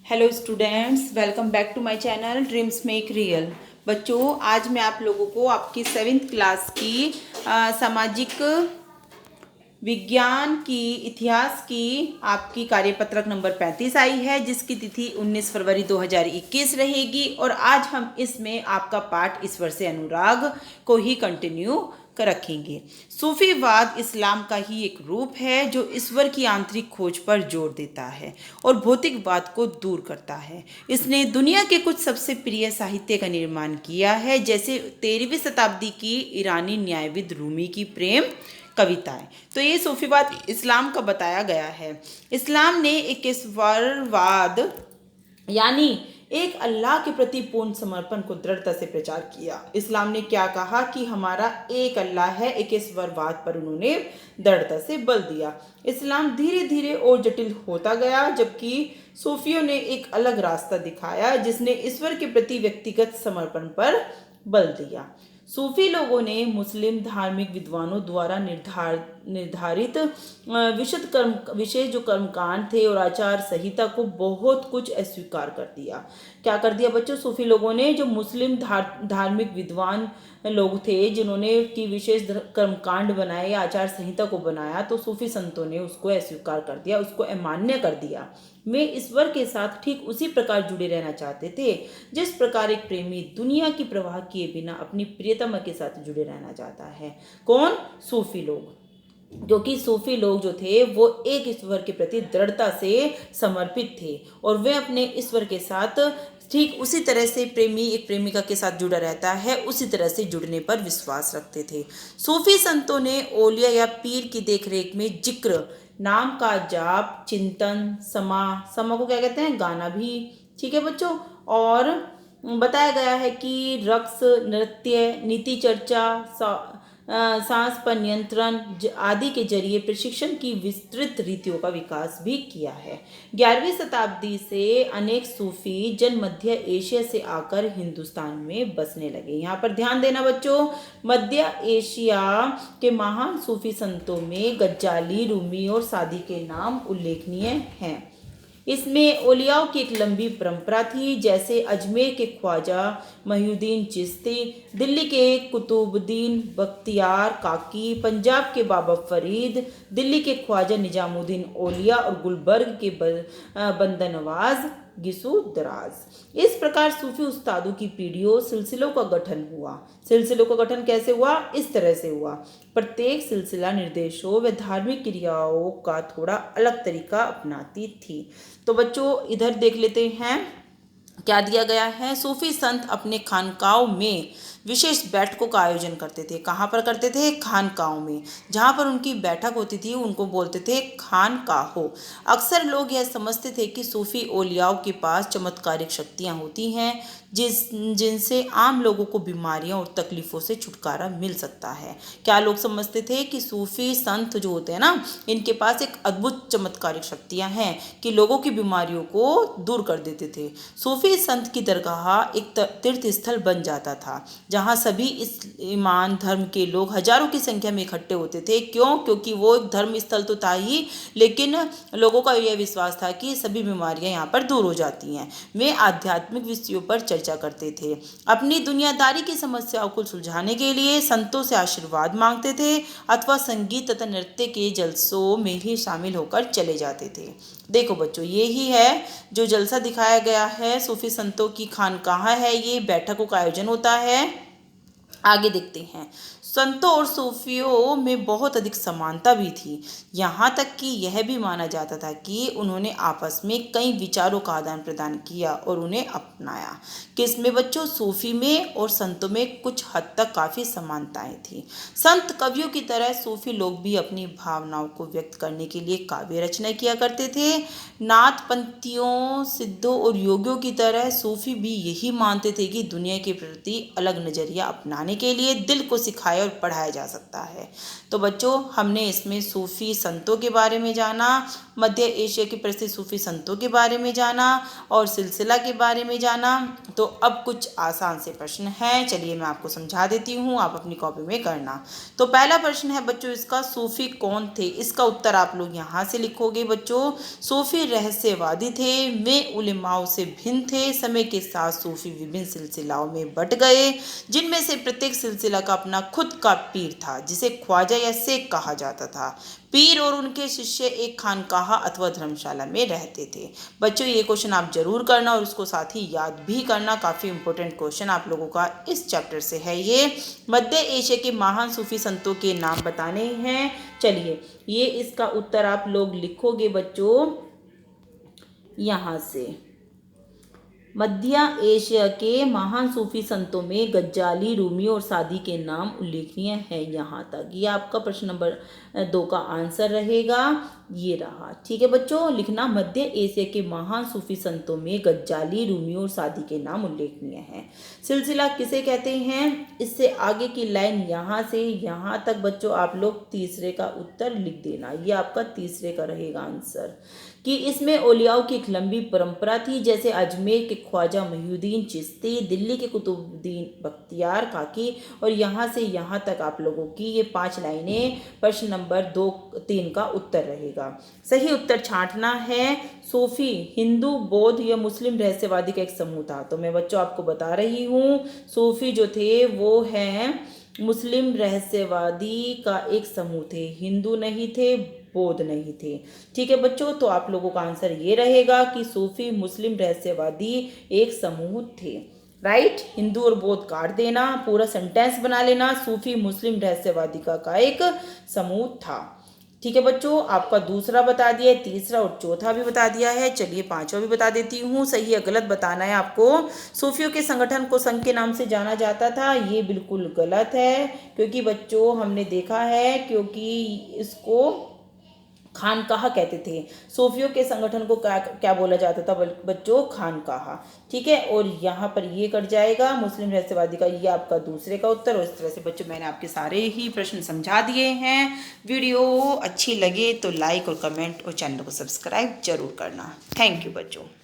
Hello students, welcome back to my channel dreams make real. बच्चों, आज मैं आप लोगों को आपकी 7th क्लास की सामाजिक विज्ञान की इतिहास की आपकी कार्यपत्रक नंबर 35 आई है, जिसकी तिथि 19 फरवरी 2021 रहेगी। और आज हम इसमें आपका पाठ ईश्वर से अनुराग को ही कंटिन्यू रखेंगे। सूफीवाद इस्लाम का ही एक रूप है जो ईश्वर की आंतरिक खोज पर जोर देता है और भौतिकवाद को दूर करता है। इसने दुनिया के कुछ सबसे प्रिय साहित्य का निर्माण किया है, जैसे 13वीं शताब्दी की ईरानी न्यायविद रूमी की प्रेम कविताएं। तो ये सूफीवाद इस्लाम का बताया गया है। इस्लाम ने ईश्वरवाद यानी एक अल्लाह के प्रति पूर्ण समर्पण को दृढ़ता से प्रचार किया। इस्लाम ने क्या कहा कि हमारा एक अल्लाह है, एक ईश्वरवाद पर उन्होंने दृढ़ता से बल दिया। इस्लाम धीरे धीरे और जटिल होता गया, जबकि सूफियों ने एक अलग रास्ता दिखाया जिसने ईश्वर के प्रति व्यक्तिगत समर्पण पर बल दिया। सूफी लोगों ने मुस्लिम धार्मिक विद्वानों द्वारा निर्धारित विशेष जो कर्मकांड थे और आचार संहिता को बहुत कुछ अस्वीकार कर दिया। क्या कर दिया बच्चों? सूफी लोगों ने, जो मुस्लिम धार्मिक विद्वान लोग थे जिन्होंने की विशेष कर्मकांड बनाए, आचार संहिता को बनाया, तो सूफी संतों ने उसको अस्वीकार कर दिया, उसको अमान्य कर दिया। वे ईश्वर के साथ ठीक उसी प्रकार जुड़े रहना चाहते थे जिस प्रकार एक प्रेमी दुनिया की परवाह किए बिना अपनी प्रियतमा के साथ जुड़े रहना चाहता है। कौन? सूफी लोग। जो कि सूफी लोग जो थे वो एक ईश्वर के प्रति दृढ़ता से समर्पित थे और वे अपने ईश्वर के साथ ठीक उसी तरह से प्रेमी एक प्रेमिका के साथ जुड़ा रहता है, उसी तरह से जुड़ने पर विश्वास रखते थे। सूफी संतों ने औलिया या पीर की देखरेख में जिक्र, नाम का जाप, चिंतन, समा को क्या कहते हैं? गाना भी। ठीक है बच्चों। और बताया गया है कि रक्स, नृत्य, नीति चर्चा, सांस पर नियंत्रण आदि के जरिए प्रशिक्षण की विस्तृत रीतियों का विकास भी किया है। 11वीं शताब्दी से अनेक सूफी जन मध्य एशिया से आकर हिंदुस्तान में बसने लगे। यहाँ पर ध्यान देना बच्चों, मध्य एशिया के महान सूफी संतों में गज्जाली, रूमी और सादी के नाम उल्लेखनीय हैं। इसमें औलियाओं की एक लंबी परंपरा थी, जैसे अजमेर के ख्वाजा मोहिउद्दीन चिश्ती, दिल्ली के कुतुबुद्दीन बख्तियार काकी, पंजाब के बाबा फरीद, दिल्ली के ख्वाजा निजामुद्दीन औलिया और गुलबर्ग के बंदा नवाज गिसु दराज। इस प्रकार सूफी उस्तादों की पीढ़ियों सिलसिलों का गठन हुआ। सिलसिलों का गठन कैसे हुआ? इस तरह से हुआ। प्रत्येक सिलसिला निर्देशों व धार्मिक क्रियाओं का थोड़ा अलग तरीका अपनाती थी। तो बच्चों इधर देख लेते हैं क्या दिया गया है। सूफी संत अपने खानकाओं में विशेष बैठकों का आयोजन करते थे। कहाँ पर करते थे? खानकाओं में। जहाँ पर उनकी बैठक होती थी उनको बोलते थे खानकाहो। अक्सर लोग यह समझते थे कि सूफी औलियाओं के पास चमत्कारिक शक्तियाँ होती हैं जिनसे आम लोगों को बीमारियों और तकलीफ़ों से छुटकारा मिल सकता है। क्या लोग समझते थे कि सूफी संत जो होते हैं ना, इनके पास एक अद्भुत चमत्कारिक शक्तियाँ हैं कि लोगों की बीमारियों को दूर कर देते थे। सूफी संत की दरगाह एक तीर्थ स्थल बन जाता था जहाँ सभी इस ईमान धर्म के लोग हजारों की संख्या में इकट्ठे होते थे। क्यों? क्योंकि वो एक धर्म स्थल तो था ही, लेकिन लोगों का यह विश्वास था कि सभी बीमारियां यहाँ पर दूर हो जाती हैं। वे आध्यात्मिक विषयों पर चर्चा करते थे। अपनी दुनियादारी की समस्याओं को सुलझाने के लिए संतों से आशीर्वाद मांगते थे अथवा संगीत तथा नृत्य के जलसों में भी शामिल होकर चले जाते थे। देखो बच्चों, ये ही है जो जलसा दिखाया गया है। सूफी संतों की खानकाह है, ये बैठकों का आयोजन होता है। आगे देखते हैं। संतों और सूफियों में बहुत अधिक समानता भी थी, यहाँ तक कि यह भी माना जाता था कि उन्होंने आपस में कई विचारों का आदान प्रदान किया और उन्हें अपनाया। किसमें बच्चों? सूफी में और संतों में कुछ हद तक काफ़ी समानताएं थी। संत कवियों की तरह सूफी लोग भी अपनी भावनाओं को व्यक्त करने के लिए काव्य रचना किया करते थे। नाथ पंथियों, सिद्धों और योगियों की तरह सूफी भी यही मानते थे कि दुनिया के प्रति अलग नज़रिया अपनाने के लिए दिल को सिखाया और पढ़ाया जा सकता है। तो बच्चों, हमने इसमें सूफी संतों के बारे में जाना मध्य एशिया के प्रसिद्ध सूफी संतों के बारे में जाना और सिलसिला के बारे में जाना। तो अब कुछ आसान से प्रश्न हैं, चलिए मैं आपको समझा देती हूँ, आप अपनी कॉपी में करना। तो पहला प्रश्न है बच्चों इसका, सूफी कौन थे? इसका उत्तर आप लोग यहाँ से लिखोगे बच्चों। सूफी रहस्यवादी थे, वे उलेमाओं से भिन्न थे। समय के साथ सूफी विभिन्न सिलसिलाओं में बट गए, जिनमें से प्रत्येक सिलसिला का अपना खुद का पीर था, जिसे ख्वाजा या शेख कहा जाता था। पीर और उनके शिष्य एक खानकाह अथवा धर्मशाला में रहते थे। बच्चों ये क्वेश्चन आप जरूर करना और उसको साथ ही याद भी करना, काफ़ी इंपॉर्टेंट क्वेश्चन आप लोगों का इस चैप्टर से है ये। मध्य एशिया के महान सूफी संतों के नाम बताने हैं। चलिए ये इसका उत्तर आप लोग लिखोगे बच्चों यहाँ से। मध्य एशिया के महान सूफी संतों में गज्जाली, रूमी और सादी के नाम उल्लेखनीय है यहाँ तक। ये आपका प्रश्न नंबर 2 का आंसर रहेगा, ये रहा। ठीक है बच्चों, लिखना मध्य एशिया के महान सूफी संतों में गज्जाली, रूमी और सादी के नाम उल्लेखनीय हैं। सिलसिला किसे कहते हैं? इससे आगे की लाइन यहाँ से यहाँ तक बच्चों आप लोग तीसरे का उत्तर लिख देना, ये आपका तीसरे का रहेगा आंसर। कि इसमें औलियाओं की एक लंबी परंपरा थी, जैसे अजमेर के ख्वाजा मुहीउद्दीन चिश्ती, दिल्ली के कुतुबुद्दीन बख्तियार काकी, और यहाँ से यहाँ तक आप लोगों की ये 5 लाइनें प्रश्न नंबर 2-3 का उत्तर रहेगा। सही उत्तर छांटना है। सूफी हिंदू, बौद्ध या मुस्लिम रहस्यवादी का एक समूह था। तो मैं बच्चों आपको बता रही हूँ, सूफी जो थे वो हैं मुस्लिम रहस्यवादी का एक समूह थे, हिंदू नहीं थे, बौद्ध नहीं थे। ठीक है बच्चों, तो आप लोगों का आंसर ये रहेगा कि सूफी मुस्लिम रहस्यवादी एक समूह थे। राइट, हिंदू और बौद्ध काट देना, पूरा सेंटेंस बना लेना, सूफी मुस्लिम रहस्यवादी का एक समूह था। ठीक है बच्चों, आपका दूसरा बता दिया, तीसरा और चौथा भी बता दिया है। चलिए 5वां भी बता देती हूँ, सही या गलत बताना है आपको। सूफियों के संगठन को संघ के नाम से जाना जाता था, ये बिल्कुल गलत है, क्योंकि बच्चों हमने देखा है, क्योंकि इसको खानकाह कहते थे। सूफियों के संगठन को क्या बोला जाता था बच्चों? खानकाह। ठीक है, और यहाँ पर ये कट जाएगा मुस्लिम रहस्यवादी का, ये आपका दूसरे का उत्तर। और इस तरह से बच्चों मैंने आपके सारे ही प्रश्न समझा दिए हैं। वीडियो अच्छी लगे तो लाइक और कमेंट और चैनल को सब्सक्राइब जरूर करना। थैंक यू बच्चों।